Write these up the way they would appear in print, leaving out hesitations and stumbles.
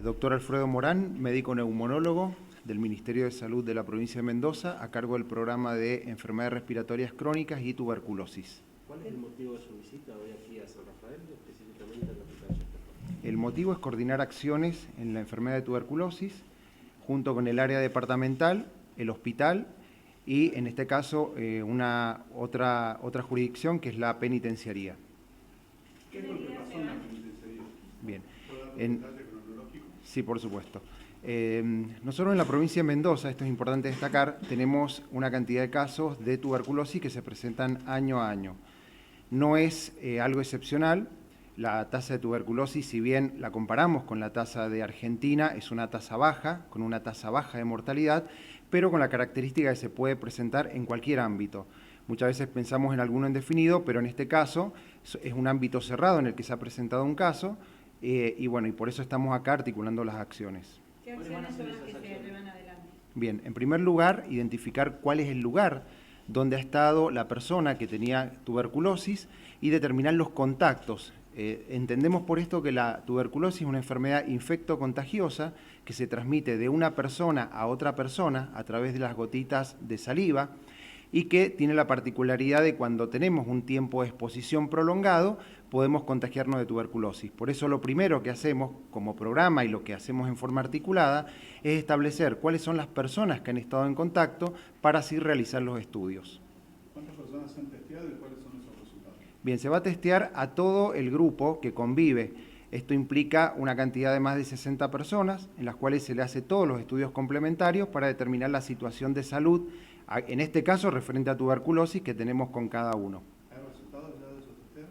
Doctor Alfredo Morán, médico neumonólogo del Ministerio de Salud de la provincia de Mendoza, a cargo del programa de enfermedades respiratorias crónicas y tuberculosis. ¿Cuál es el motivo de su visita hoy aquí a San Rafael y específicamente al Hospital Chesterton? El motivo es coordinar acciones en la enfermedad de tuberculosis junto con el área departamental, el hospital y, en este caso, otra jurisdicción que es la penitenciaría. ¿Qué es lo que pasó en la penitenciaría? Bien. ¿Puede dar un detalle cronológico? Sí, por supuesto. Nosotros en la provincia de Mendoza, esto es importante destacar, tenemos una cantidad de casos de tuberculosis que se presentan año a año. No es algo excepcional. La tasa de tuberculosis, si bien la comparamos con la tasa de Argentina, es una tasa baja, con una tasa baja de mortalidad, pero con la característica que se puede presentar en cualquier ámbito. Muchas veces pensamos en alguno indefinido, pero en este caso es un ámbito cerrado en el que se ha presentado un caso y bueno, y por eso estamos acá articulando las acciones. ¿Qué acciones son las que se llevan adelante? Bien, en primer lugar, identificar cuál es el lugar donde ha estado la persona que tenía tuberculosis y determinar los contactos. Entendemos por esto que la tuberculosis es una enfermedad infectocontagiosa que se transmite de una persona a otra persona a través de las gotitas de saliva y que tiene la particularidad de cuando tenemos un tiempo de exposición prolongado podemos contagiarnos de tuberculosis. Por eso lo primero que hacemos como programa y lo que hacemos en forma articulada es establecer cuáles son las personas que han estado en contacto para así realizar los estudios. ¿Cuántas personas se han testeado y cuáles son esos resultados? Bien, se va a testear a todo el grupo que convive. Esto implica una cantidad de más de 60 personas en las cuales se le hace todos los estudios complementarios para determinar la situación de salud, en este caso referente a tuberculosis, que tenemos con cada uno. ¿Hay resultados ya de esos testeos?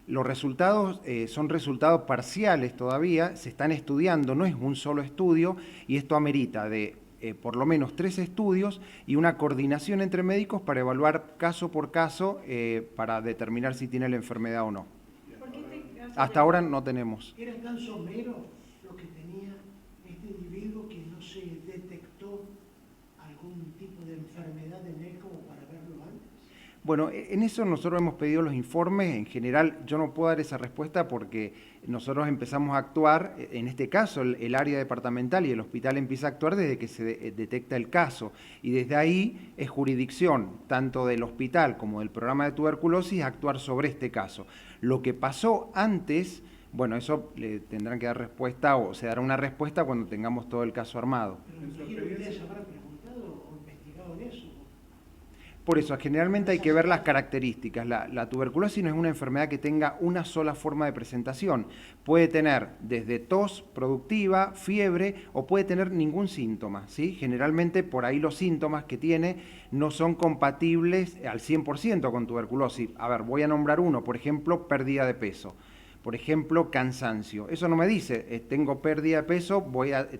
Los resultados son resultados parciales todavía, se están estudiando, no es un solo estudio, y esto amerita de por lo menos 3 estudios y una coordinación entre médicos para evaluar caso por caso para determinar si tiene la enfermedad o no. Hasta ahora no tenemos. ¿Era tan somero lo que tenía este individuo que no se detectó algún tipo de enfermedad en él como para verlo antes? Bueno, en eso nosotros hemos pedido los informes. En general yo no puedo dar esa respuesta porque nosotros empezamos a actuar, en este caso el área departamental y el hospital empieza a actuar desde que se detecta el caso y desde ahí es jurisdicción tanto del hospital como del programa de tuberculosis actuar sobre este caso. Lo que pasó antes, bueno, eso le tendrán que dar respuesta o se dará una respuesta cuando tengamos todo el caso armado. Pero me imagino que ustedes habrán preguntado o investigado en eso. Por eso, generalmente hay que ver las características. La tuberculosis no es una enfermedad que tenga una sola forma de presentación. Puede tener desde tos productiva, fiebre o puede tener ningún síntoma, ¿sí? Generalmente por ahí los síntomas que tiene no son compatibles al 100% con tuberculosis. A ver, voy a nombrar uno, por ejemplo, pérdida de peso. Por ejemplo, cansancio. Eso no me dice, tengo pérdida de peso,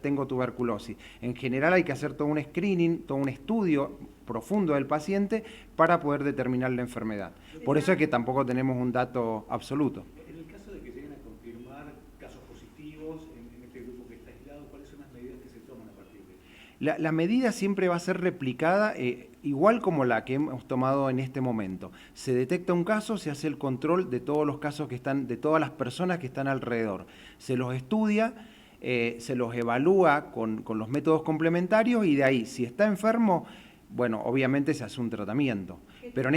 tengo tuberculosis. En general hay que hacer todo un screening, todo un estudio profundo del paciente para poder determinar la enfermedad. Por eso es que tampoco tenemos un dato absoluto. En el caso de que lleguen a confirmar casos positivos en este grupo que está aislado, ¿cuáles son las medidas que se toman a partir de eso? La medida siempre va a ser replicada igual como la que hemos tomado en este momento. Se detecta un caso, se hace el control de todos los casos que están, de todas las personas que están alrededor. Se los estudia, se los evalúa con los métodos complementarios y de ahí, si está enfermo, bueno, obviamente se hace un tratamiento. Pero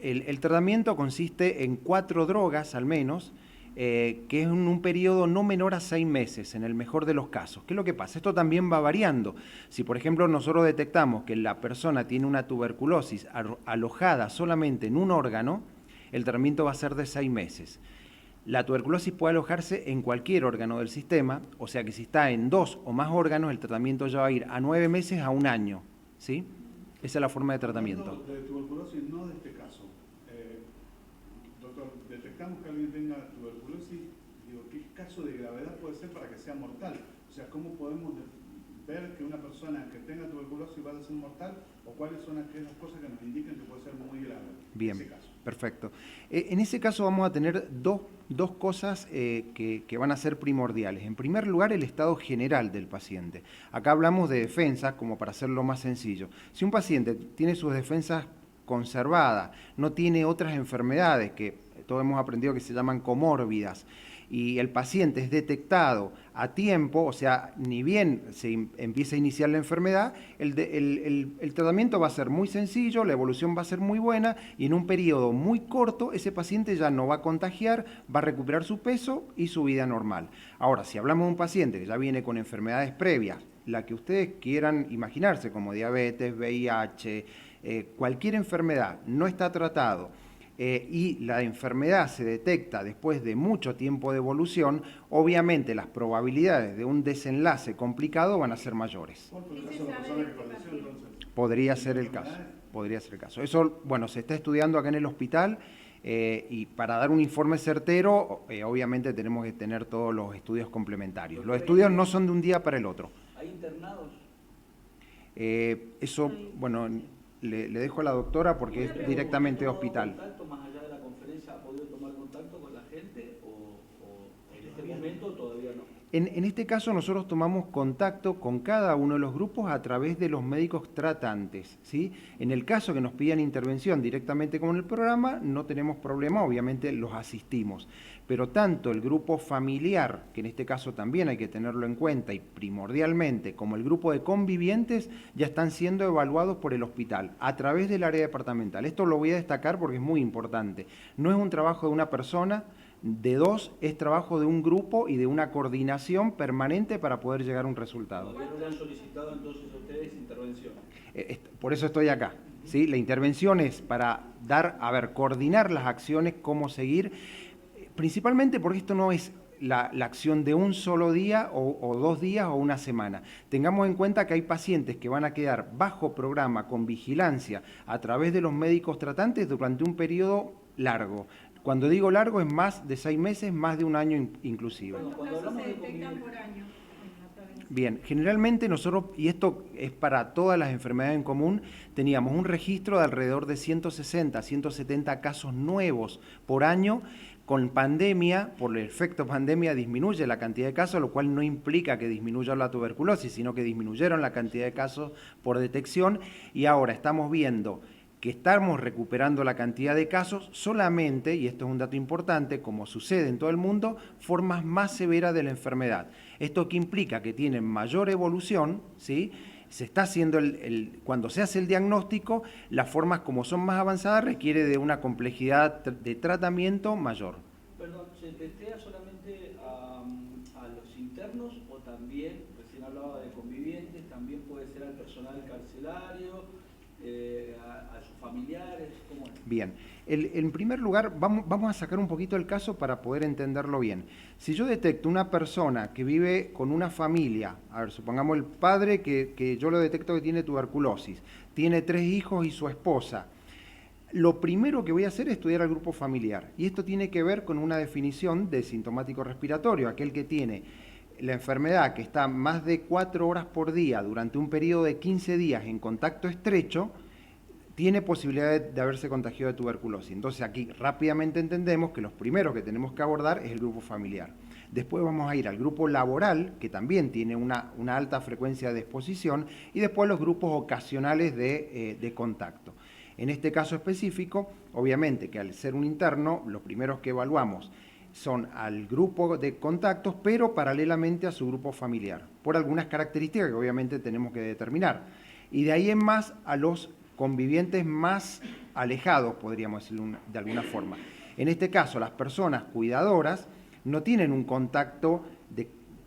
el tratamiento consiste en 4 drogas al menos, que es en un periodo no menor a 6 meses, en el mejor de los casos. ¿Qué es lo que pasa? Esto también va variando. Si, por ejemplo, nosotros detectamos que la persona tiene una tuberculosis alojada solamente en un órgano, el tratamiento va a ser de 6 meses. La tuberculosis puede alojarse en cualquier órgano del sistema, o sea que si está en 2 o más órganos, el tratamiento ya va a ir a 9 meses a 1 año, ¿sí? Esa es la forma de tratamiento. Hablando de tuberculosis, no de este caso. Doctor, detectamos que alguien tenga tuberculosis, digo, ¿qué caso de gravedad puede ser para que sea mortal? O sea, ¿cómo podemos ver que una persona que tenga tuberculosis va a ser mortal? ¿O cuáles son aquellas cosas que nos indican que puede ser muy grave? Bien, en ese caso? perfecto. En ese caso vamos a tener dos cosas que van a ser primordiales. En primer lugar, el estado general del paciente. Acá hablamos de defensas, como para hacerlo más sencillo. Si un paciente tiene sus defensas conservadas, no tiene otras enfermedades que todos hemos aprendido que se llaman comórbidas, y el paciente es detectado a tiempo, o sea, ni bien se empieza a iniciar la enfermedad, el tratamiento va a ser muy sencillo, la evolución va a ser muy buena y en un periodo muy corto ese paciente ya no va a contagiar, va a recuperar su peso y su vida normal. Ahora, si hablamos de un paciente que ya viene con enfermedades previas, la que ustedes quieran imaginarse, como diabetes, VIH, cualquier enfermedad, no está tratado, y la enfermedad se detecta después de mucho tiempo de evolución, obviamente las probabilidades de un desenlace complicado van a ser mayores. ¿Cuál fue el caso de la persona que falleció entonces? Podría ser el caso, podría ser el caso. Eso, bueno, se está estudiando acá en el hospital y para dar un informe certero, obviamente tenemos que tener todos los estudios complementarios. Los estudios no son de un día para el otro. ¿Hay internados? Eso, bueno, le dejo a la doctora porque es directamente de hospital. ¿Contacto más allá de la conferencia? ¿Ha podido tomar contacto con la gente o en este momento todavía no? En este caso nosotros tomamos contacto con cada uno de los grupos a través de los médicos tratantes, ¿sí? En el caso que nos pidan intervención directamente con el programa, no tenemos problema, obviamente los asistimos. Pero tanto el grupo familiar, que en este caso también hay que tenerlo en cuenta, y primordialmente como el grupo de convivientes, ya están siendo evaluados por el hospital a través del área departamental. Esto lo voy a destacar porque es muy importante. No es un trabajo de una persona, de dos, es trabajo de un grupo y de una coordinación permanente para poder llegar a un resultado. ¿Todavía no le han solicitado entonces a ustedes intervención? Por eso estoy acá, ¿sí? La intervención es para coordinar las acciones, cómo seguir, principalmente porque esto no es la acción de un solo día o 2 días o una semana. Tengamos en cuenta que hay pacientes que van a quedar bajo programa con vigilancia a través de los médicos tratantes durante un periodo largo. Cuando digo largo es más de 6 meses, más de un año inclusive. ¿Cuántos casos se detectan por año? Bien, generalmente nosotros, y esto es para todas las enfermedades en común, teníamos un registro de alrededor de 160, 170 casos nuevos por año. Con pandemia, por el efecto pandemia, disminuye la cantidad de casos, lo cual no implica que disminuya la tuberculosis, sino que disminuyeron la cantidad de casos por detección y ahora estamos viendo que estamos recuperando la cantidad de casos solamente, y esto es un dato importante, como sucede en todo el mundo, formas más severas de la enfermedad. Esto que implica que tienen mayor evolución, ¿sí? Se está haciendo cuando se hace el diagnóstico, las formas como son más avanzadas requiere de una complejidad de tratamiento mayor. Perdón, ¿se testea solamente a los internos o también, recién hablaba de convivientes, también puede ser al personal carcelario, a sus familiares? ¿Cómo es? Bien, en primer lugar vamos a sacar un poquito el caso para poder entenderlo bien. Si yo detecto una persona que vive con una familia, a ver, supongamos el padre que yo lo detecto que tiene tuberculosis, tiene 3 hijos y su esposa, lo primero que voy a hacer es estudiar al grupo familiar. Y esto tiene que ver con una definición de sintomático respiratorio, aquel que tiene la enfermedad que está más de 4 horas por día durante un periodo de 15 días en contacto estrecho, tiene posibilidad de haberse contagiado de tuberculosis. Entonces aquí rápidamente entendemos que los primeros que tenemos que abordar es el grupo familiar. Después vamos a ir al grupo laboral, que también tiene una alta frecuencia de exposición, y después los grupos ocasionales de contacto. En este caso específico, obviamente que al ser un interno, los primeros que evaluamos son al grupo de contactos, pero paralelamente a su grupo familiar, por algunas características que obviamente tenemos que determinar. Y de ahí en más a los convivientes más alejados, podríamos decirlo de alguna forma. En este caso, las personas cuidadoras no tienen un contacto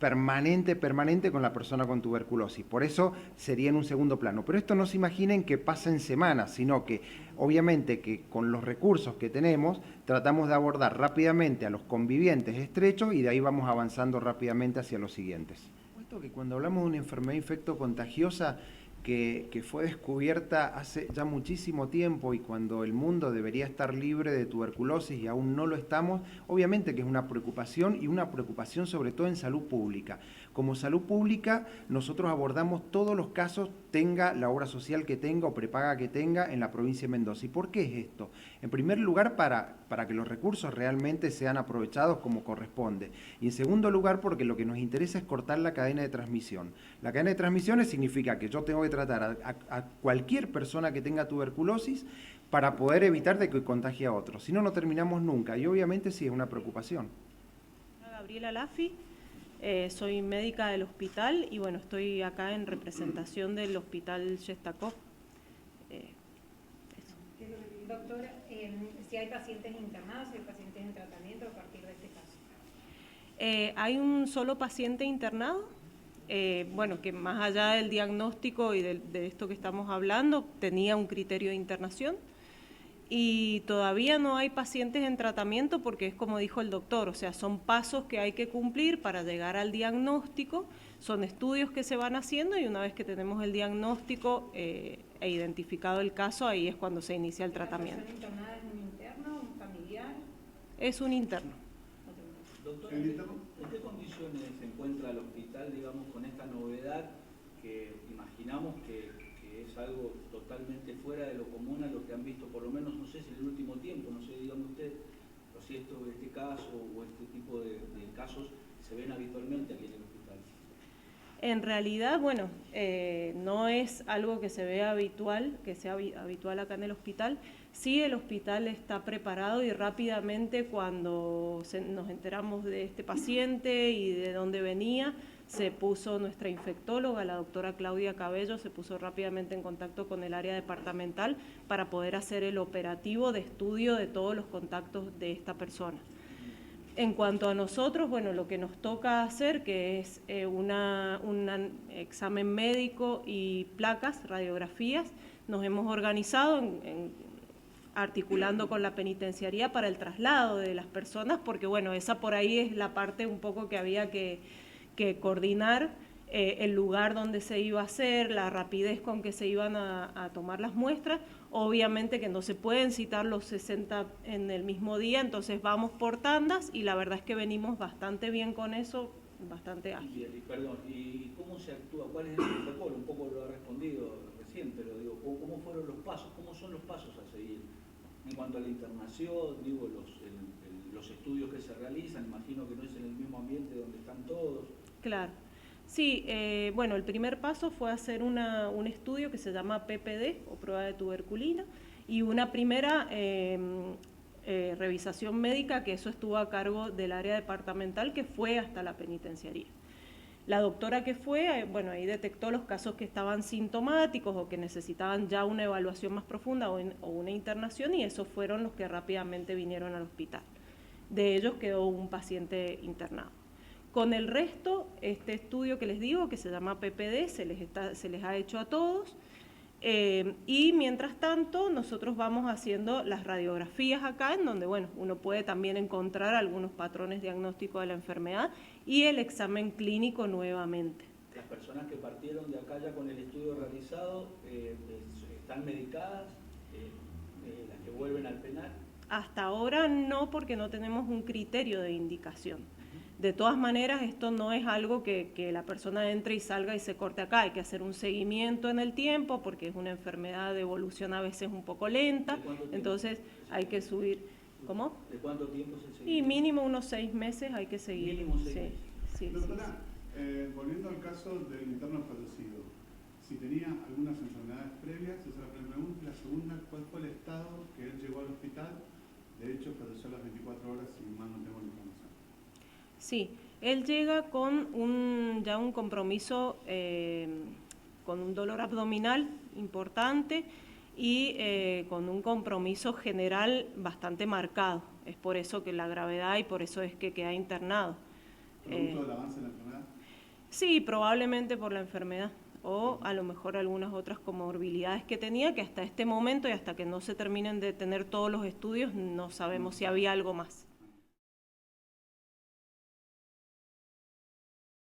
permanente con la persona con tuberculosis, por eso sería en un segundo plano. Pero esto no se imaginen que pasa en semanas, sino que obviamente que con los recursos que tenemos tratamos de abordar rápidamente a los convivientes estrechos y de ahí vamos avanzando rápidamente hacia los siguientes. Puesto que cuando hablamos de una enfermedad infectocontagiosa que fue descubierta hace ya muchísimo tiempo y cuando el mundo debería estar libre de tuberculosis y aún no lo estamos, obviamente que es una preocupación y una preocupación sobre todo en salud pública. Como salud pública nosotros abordamos todos los casos, tenga la obra social que tenga o prepaga que tenga en la provincia de Mendoza. ¿Y por qué es esto? En primer lugar para que los recursos realmente sean aprovechados como corresponde. Y en segundo lugar porque lo que nos interesa es cortar la cadena de transmisión. La cadena de transmisiones significa que yo tengo que tratar a cualquier persona que tenga tuberculosis para poder evitar de que contagie a otros. Si no, no terminamos nunca y obviamente sí es una preocupación. Gabriela Laffi, soy médica del hospital y bueno, estoy acá en representación del hospital Shestakov. Doctora, si hay pacientes internados, si hay pacientes en tratamiento a partir de este caso. Hay un solo paciente internado, bueno, que más allá del diagnóstico y de esto que estamos hablando, tenía un criterio de internación. Y todavía no hay pacientes en tratamiento porque es como dijo el doctor, o sea, son pasos que hay que cumplir para llegar al diagnóstico, son estudios que se van haciendo y una vez que tenemos el diagnóstico e identificado el caso, ahí es cuando se inicia el tratamiento. ¿La persona internada es un interno, un familiar? Es un interno. Doctor, ¿en qué condiciones se encuentra el hospital, digamos, con esta novedad que imaginamos que es algo totalmente fuera de lo común a lo que han visto, por lo menos, no sé si en el último tiempo, no sé, dígame usted, o si este caso o este tipo de casos se ven habitualmente aquí en el hospital? En realidad, bueno, no es algo que se vea habitual, que sea habitual acá en el hospital. Sí, el hospital está preparado y rápidamente cuando nos enteramos de este paciente y de dónde venía, se puso nuestra infectóloga, la doctora Claudia Cabello, se puso rápidamente en contacto con el área departamental para poder hacer el operativo de estudio de todos los contactos de esta persona. En cuanto a nosotros, bueno, lo que nos toca hacer, que es un examen médico y placas, radiografías, nos hemos organizado articulando con la penitenciaría para el traslado de las personas, porque bueno, esa por ahí es la parte un poco que había que coordinar, el lugar donde se iba a hacer, la rapidez con que se iban a tomar las muestras. Obviamente que no se pueden citar los 60 en el mismo día, entonces vamos por tandas y la verdad es que venimos bastante bien con eso, bastante ágil. Perdón, ¿y cómo se actúa? ¿Cuál es el protocolo? Un poco lo ha respondido recién, pero digo, ¿cómo fueron los pasos? ¿Cómo son los pasos a seguir? En cuanto a la internación, digo, los estudios que se realizan, imagino que no es en el mismo ambiente donde están todos. Claro. Sí, bueno, el primer paso fue hacer un estudio que se llama PPD, o prueba de tuberculina, y una primera revisación médica, que eso estuvo a cargo del área departamental, que fue hasta la penitenciaría. La doctora que fue, bueno, ahí detectó los casos que estaban sintomáticos o que necesitaban ya una evaluación más profunda o una internación, y esos fueron los que rápidamente vinieron al hospital. De ellos quedó un paciente internado. Con el resto, este estudio que les digo, que se llama PPD, se les ha hecho a todos, y mientras tanto nosotros vamos haciendo las radiografías acá, en donde bueno, uno puede también encontrar algunos patrones diagnósticos de la enfermedad y el examen clínico nuevamente. ¿Las personas que partieron de acá ya con el estudio realizado están medicadas? ¿Las que vuelven al penal? Hasta ahora no, porque no tenemos un criterio de indicación. De todas maneras, esto no es algo que la persona entre y salga y se corte acá. Hay que hacer un seguimiento en el tiempo porque es una enfermedad de evolución a veces un poco lenta. Entonces hay que subir. ¿Cómo? ¿De cuánto tiempo es el seguimiento? Y mínimo unos 6 meses hay que seguir. Mínimo 6 meses. Sí, Doctora, volviendo al caso del interno fallecido, si tenía algunas enfermedades previas, esa es la primera pregunta. La segunda, ¿cuál fue el estado que él llegó al hospital? De hecho, falleció a las 24 horas, si mal no tengo la información. Sí, él llega con ya un compromiso, con un dolor abdominal importante y con un compromiso general bastante marcado. Es por eso que la gravedad y por eso es que queda internado. ¿Producto del avance de la enfermedad? Sí, probablemente por la enfermedad o a lo mejor algunas otras comorbilidades que tenía, que hasta este momento y hasta que no se terminen de tener todos los estudios no sabemos si había algo más.